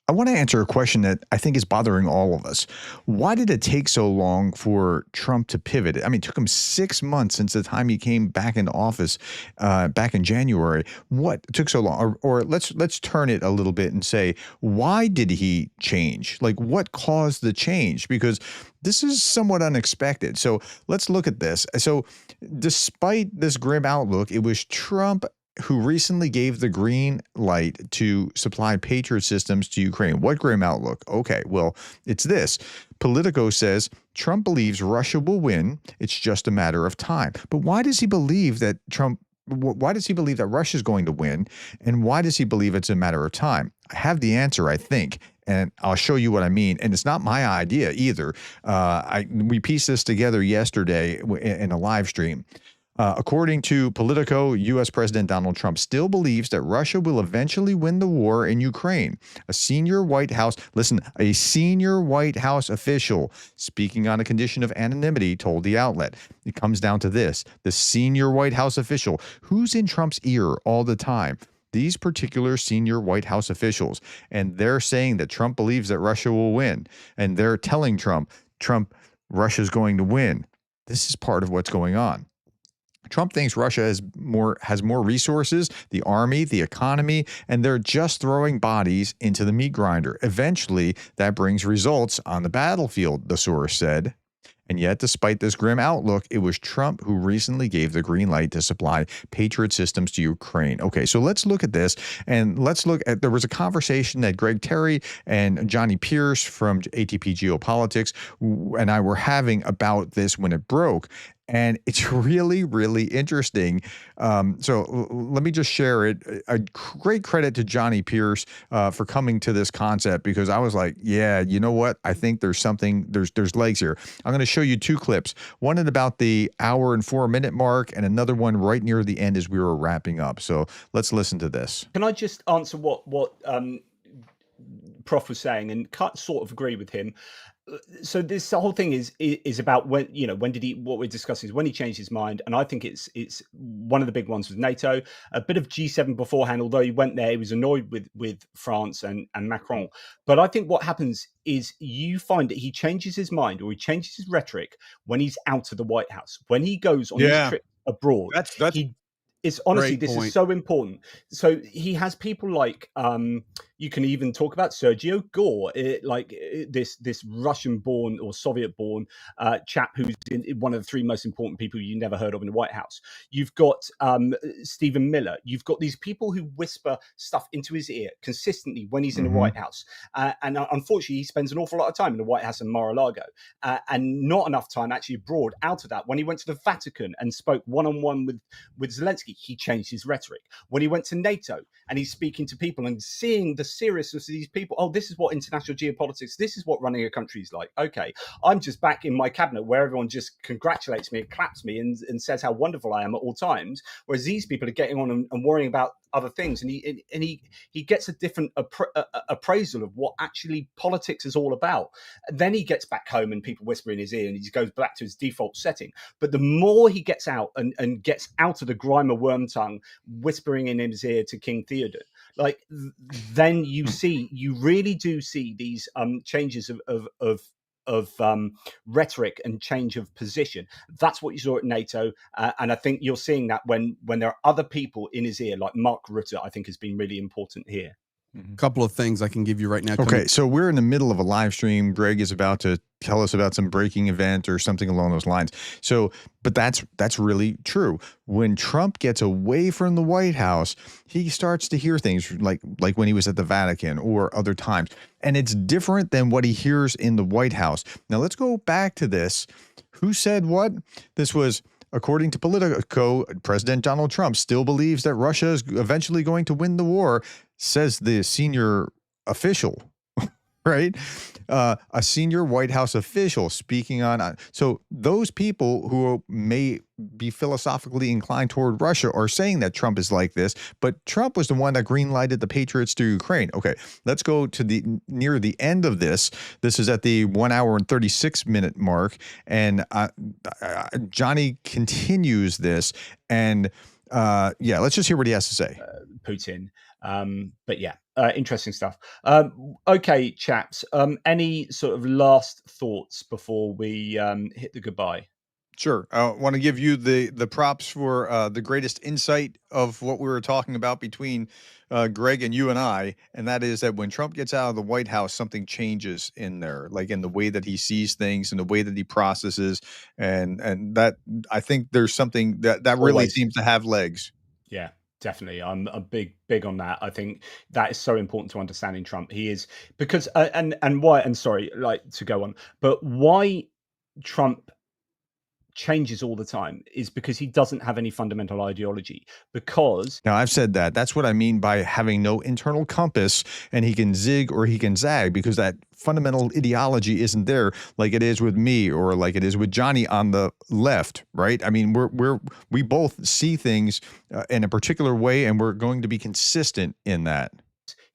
I want to answer a question that I think is bothering all of us. Why did it take so long for Trump to pivot? I mean, it took him 6 months since the time he came back into office back in January. What took so long? Or let's turn it a little bit and say, why did he change? Like, what caused the change? Because this is somewhat unexpected. So let's look at this. So despite this grim outlook, it was Trump who recently gave the green light to supply Patriot systems to Ukraine. What grim outlook? Okay, well, it's this. Politico says Trump believes Russia will win. It's just a matter of time. But why does he believe that why does he believe that Russia is going to win? And why does he believe it's a matter of time? I have the answer, I think, and I'll show you what I mean. And it's not my idea either. We pieced this together yesterday in a live stream. According to Politico, U.S. President Donald Trump still believes that Russia will eventually win the war in Ukraine. A senior White House official speaking on a condition of anonymity told the outlet. It comes down to this: the senior White House official, who's in Trump's ear all the time. These particular senior White House officials, and they're saying that Trump believes that Russia will win, and they're telling Trump, Russia's going to win. This is part of what's going on. Trump thinks Russia has more resources, the army, the economy, and they're just throwing bodies into the meat grinder. Eventually, that brings results on the battlefield, the source said. And yet, despite this grim outlook, it was Trump who recently gave the green light to supply Patriot systems to Ukraine. Okay, so let's look at this, and let's look at, there was a conversation that Greg Terry and Johnny Pierce from ATP Geopolitics and I were having about this when it broke. And it's really, really interesting. So let me just share it. A great credit to Johnny Pierce for coming to this concept, because I was like, yeah, you know what? I think there's something, there's legs here. I'm going to show you two clips, one at about the hour and 4 minute mark, and another one right near the end as we were wrapping up. So let's listen to this. Can I just answer what Prof was saying and sort of agree with him? So this whole thing is about when did he, what we're discussing is when he changed his mind. And I think it's one of the big ones with NATO, a bit of G7 beforehand, although he went there, he was annoyed with France and Macron. But I think what happens is you find that he changes his mind, or he changes his rhetoric when he's out of the White House, when he goes on his trip abroad. It's honestly, this is so important. So he has people like, you can even talk about Sergio Gore, this Russian-born or Soviet-born chap who's one of the three most important people you never heard of in the White House. You've got Stephen Miller. You've got these people who whisper stuff into his ear consistently when he's in the White House. And unfortunately, he spends an awful lot of time in the White House and Mar-a-Lago, and not enough time actually abroad out of that. When he went to the Vatican and spoke one-on-one with Zelensky, he changed his rhetoric. When he went to NATO and he's speaking to people and seeing the seriousness of these people, oh, this is what international geopolitics, this is what running a country is like. Okay, I'm just back in my cabinet where everyone just congratulates me and claps me and says how wonderful I am at all times, whereas these people are getting on and worrying about other things, and he gets a different appraisal of what actually politics is all about. And then he gets back home and people whisper in his ear and he goes back to his default setting. But the more he gets out and gets out of the grime of worm tongue whispering in his ear to King Theoden, like, then you really do see these changes of rhetoric and change of position. That's what you saw at NATO, and I think you're seeing that when there are other people in his ear, like Mark Rutte, I think has been really important here. A couple of things I can give you right now. Okay, so we're in the middle of a live stream. Greg is about to tell us about some breaking event or something along those lines. So, but that's really true. When Trump gets away from the White House, he starts to hear things like when he was at the Vatican or other times. And it's different than what he hears in the White House. Now, let's go back to this. Who said what? This was, according to Politico, President Donald Trump still believes that Russia is eventually going to win the war, says the senior official, right? A senior White House official speaking on. So those people who may be philosophically inclined toward Russia are saying that Trump is like this, but Trump was the one that green-lighted the Patriots to Ukraine. Okay, let's go to near the end of this. This is at the 1 hour and 36 minute mark, and Johnny continues this, and yeah, let's just hear what he has to say. Putin. But yeah, Interesting stuff. Okay, chaps. Any sort of last thoughts before we hit the goodbye? Sure. I want to give you the props for the greatest insight of what we were talking about between Greg and you and I, and that is that when Trump gets out of the White House, something changes in there, like in the way that he sees things and the way that he processes, and that I think there's something that really Always. seems to have legs. Yeah, definitely. I'm a big on that. I think that is so important to understanding Trump. He is because and why. And sorry, like to go on, but why Trump changes all the time is because he doesn't have any fundamental ideology. Because Now, I've said that. That's what I mean by having no internal compass, and he can zig or he can zag because that fundamental ideology isn't there, like it is with me or like it is with Johnny on the left, right? I mean, we both see things in a particular way, and we're going to be consistent in that.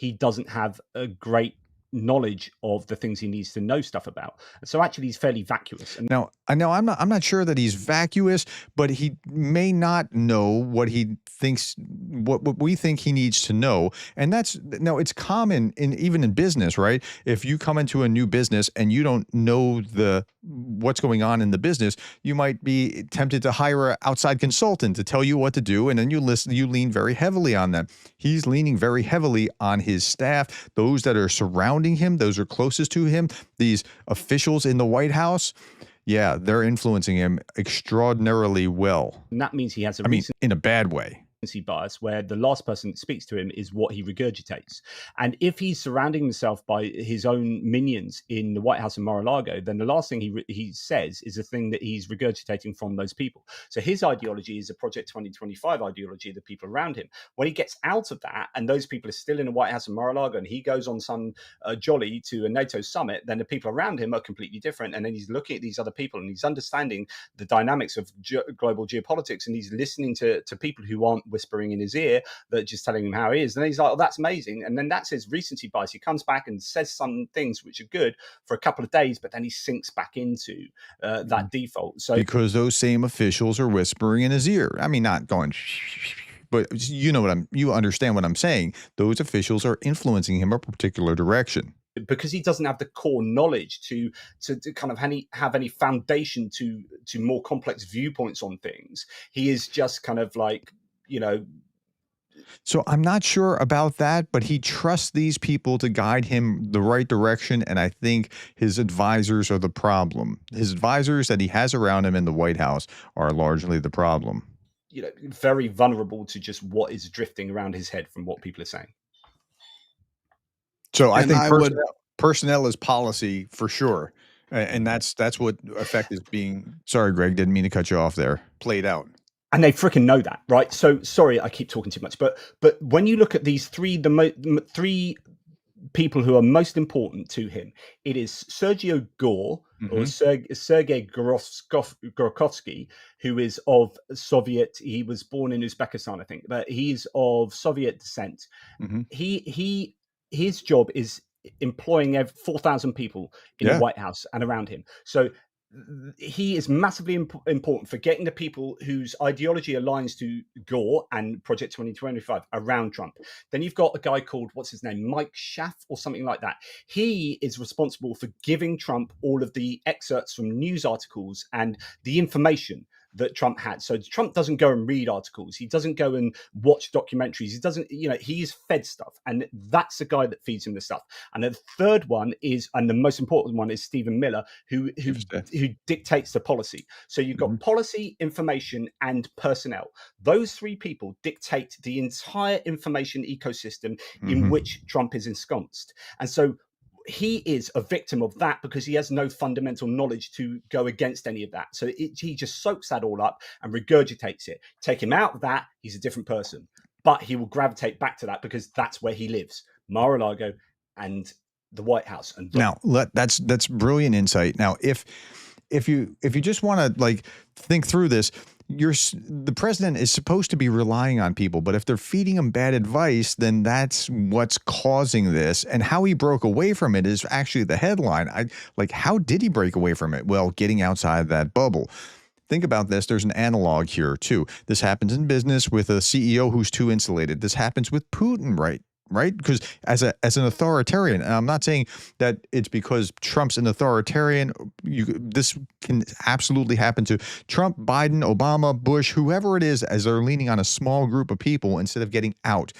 he doesn't have a great knowledge of the things he needs to know stuff about. And so actually he's fairly vacuous. And Now, I know I'm not sure that he's vacuous, but he may not know what he thinks, what we think he needs to know. And that's no, it's common in even in business, right? If you come into a new business and you don't know what's going on in the business, you might be tempted to hire an outside consultant to tell you what to do, and then you lean very heavily on them. He's leaning very heavily on his staff, those that are surrounding him, those are closest to him, these officials in the White House. Yeah, they're influencing him extraordinarily well. that means he has a I mean, in a bad way. recency bias where the last person that speaks to him is what he regurgitates. And if he's surrounding himself by his own minions in the White House in Mar-a-Lago, then the last thing he says is a thing that he's regurgitating from those people. So his ideology is a Project 2025 ideology of the people around him. When he gets out of that and those people are still in the White House in Mar-a-Lago and he goes on some jolly to a NATO summit, then the people around him are completely different. And then he's looking at these other people and he's understanding the dynamics of global geopolitics, and he's listening to people who aren't whispering in his ear, that just telling him how he is. And then he's like, oh, that's amazing. And then that's his recency bias. He comes back and says some things which are good for a couple of days, but then he sinks back into that default. So because those same officials are whispering in his ear. I mean, not going, but you know you understand what I'm saying. Those officials are influencing him a particular direction. because he doesn't have the core knowledge to kind of have any foundation to more complex viewpoints on things, he is just kind of like, So I'm not sure about that, but he trusts these people to guide him the right direction. And I think his advisors are the problem. His advisors that he has around him in the White House are largely the problem. very vulnerable to just what is drifting around his head from what people are saying. So I And think I would- personnel is policy for sure. And that's what effect is being, sorry, Greg, didn't mean to cut you off there, played out. And they freaking know that, right? So sorry, I keep talking too much, but when you look at these three people who are most important to him, it is Sergio Gore or Sergei Gorkovsky, who is of Soviet. He was born in Uzbekistan, I think, but he's of Soviet descent. His job is employing 4,000 people in the White House and around him. So he is massively important for getting the people whose ideology aligns to Gore and Project 2025 around Trump. Then you've got a guy called, what's his name, Mike Schaff or something like that. He is responsible for giving Trump all of the excerpts from news articles and the information that Trump had. So Trump doesn't go and read articles. He doesn't go and watch documentaries. He doesn't, he's fed stuff. And that's the guy that feeds him the stuff. And the third one is, and the most important one is Stephen Miller, who dictates the policy. So you've got policy, information, and personnel. Those three people dictate the entire information ecosystem in which Trump is ensconced. And so he is a victim of that because he has no fundamental knowledge to go against any of that. So he just soaks that all up and regurgitates it. Take him out of that, he's a different person. But he will gravitate back to that because that's where he lives, Mar-a-Lago and the White House. And now that's brilliant insight. Now, if you just want to think through this, the president is supposed to be relying on people, but if they're feeding him bad advice, then that's what's causing this. And how he broke away from it is actually the headline. How did he break away from it? Well, getting outside that bubble. Think about this. There's an analog here too. This happens in business with a CEO who's too insulated. This happens with Putin right? Because as an authoritarian, and I'm not saying that it's because Trump's an authoritarian. This can absolutely happen to Trump, Biden, Obama, Bush, whoever it is, as they're leaning on a small group of people instead of getting out.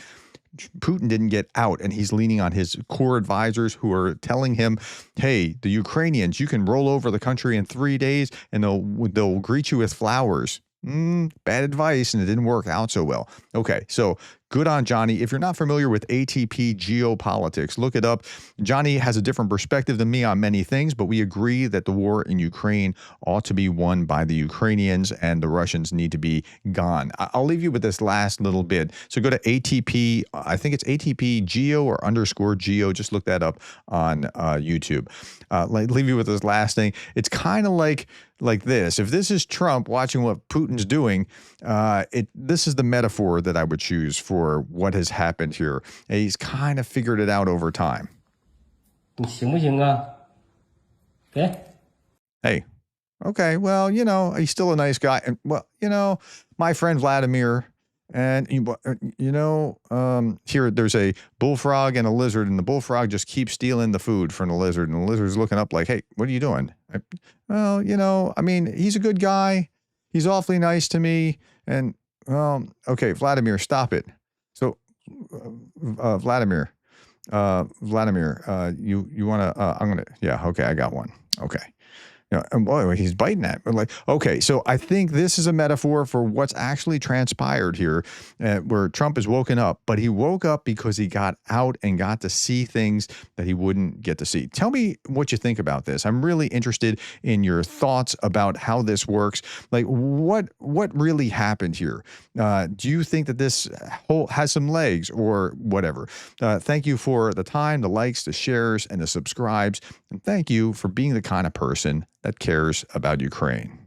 Putin didn't get out, and he's leaning on his core advisors who are telling him, hey, the Ukrainians, you can roll over the country in 3 days and they'll greet you with flowers. Bad advice, and it didn't work out so well. Okay, so good on Johnny. If you're not familiar with ATP geopolitics, look it up. Johnny has a different perspective than me on many things, but we agree that the war in Ukraine ought to be won by the Ukrainians and the Russians need to be gone. I'll leave you with this last little bit. So go to ATP, I think it's ATP geo or _ geo. Just look that up on YouTube. Leave you with this last thing. It's kind of like this. If this is Trump watching what Putin's doing, this is the metaphor that I would choose for what has happened here. And he's kind of figured it out over time. Hey, okay, well, he's still a nice guy. And, well, my friend Vladimir, and, here there's a bullfrog and a lizard, and the bullfrog just keeps stealing the food from the lizard, and the lizard's looking up like, hey, what are you doing? Well, I mean, he's a good guy. He's awfully nice to me. And, well, okay, Vladimir, stop it. So, Vladimir, you want to, I'm going to, yeah, okay, I got one. Okay. And boy, he's biting at me. Okay, so I think this is a metaphor for what's actually transpired here, where Trump is woken up, but he woke up because he got out and got to see things that he wouldn't get to see. Tell me what you think about this. I'm really interested in your thoughts about how this works. Like, what really happened here? Do you think that this whole has some legs or whatever? Thank you for the time, the likes, the shares, and the subscribes. And thank you for being the kind of person that cares about Ukraine.